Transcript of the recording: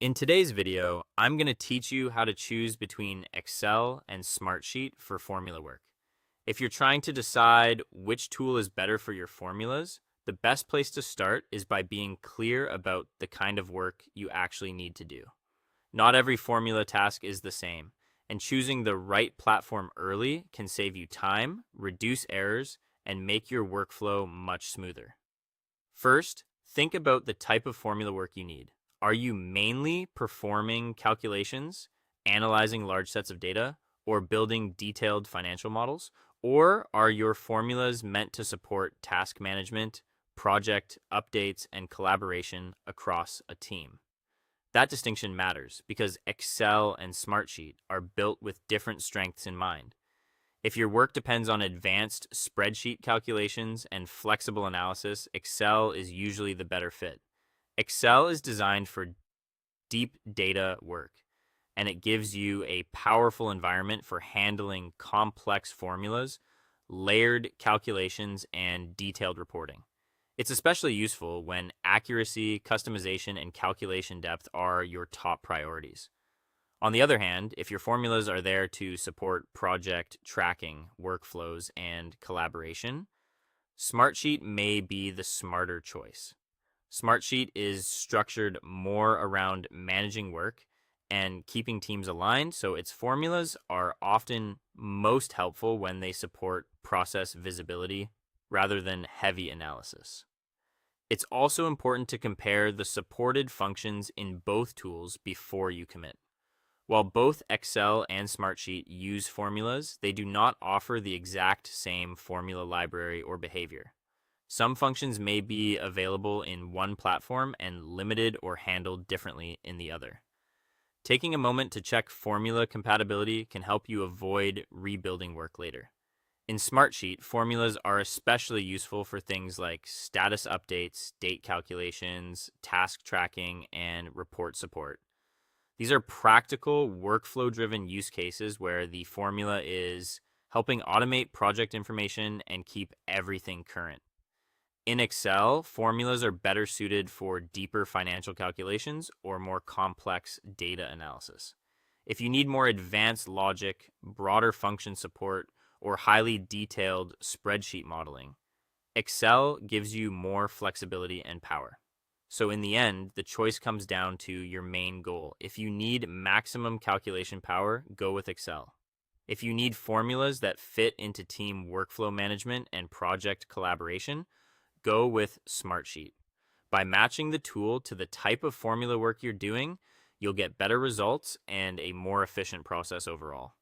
In today's video, I'm going to teach you how to choose between Excel and Smartsheet for formula work. If you're trying to decide which tool is better for your formulas, the best place to start is by being clear about the kind of work you actually need to do. Not every formula task is the same, and choosing the right platform early can save you time, reduce errors, and make your workflow much smoother. First, think about the type of formula work you need. Are you mainly performing calculations, analyzing large sets of data, or building detailed financial models? Or are your formulas meant to support task management, project updates, and collaboration across a team? That distinction matters because Excel and Smartsheet are built with different strengths in mind. If your work depends on advanced spreadsheet calculations and flexible analysis, Excel is usually the better fit. Excel is designed for deep data work, and it gives you a powerful environment for handling complex formulas, layered calculations, and detailed reporting. It's especially useful when accuracy, customization, and calculation depth are your top priorities. On the other hand, if your formulas are there to support project tracking, workflows, and collaboration, Smartsheet may be the smarter choice. Smartsheet is structured more around managing work and keeping teams aligned, so its formulas are often most helpful when they support process visibility rather than heavy analysis. It's also important to compare the supported functions in both tools before you commit. While both Excel and Smartsheet use formulas, they do not offer the exact same formula library or behavior. Some functions may be available in one platform and limited or handled differently in the other. Taking a moment to check formula compatibility can help you avoid rebuilding work later. In Smartsheet, formulas are especially useful for things like status updates, date calculations, task tracking, and report support. These are practical, workflow-driven use cases where the formula is helping automate project information and keep everything current. In Excel, formulas are better suited for deeper financial calculations or more complex data analysis. If you need more advanced logic, broader function support, or highly detailed spreadsheet modeling, Excel gives you more flexibility and power. So in the end, the choice comes down to your main goal. If you need maximum calculation power, go with Excel. If you need formulas that fit into team workflow management and project collaboration, go with Smartsheet. By matching the tool to the type of formula work you're doing, you'll get better results and a more efficient process overall.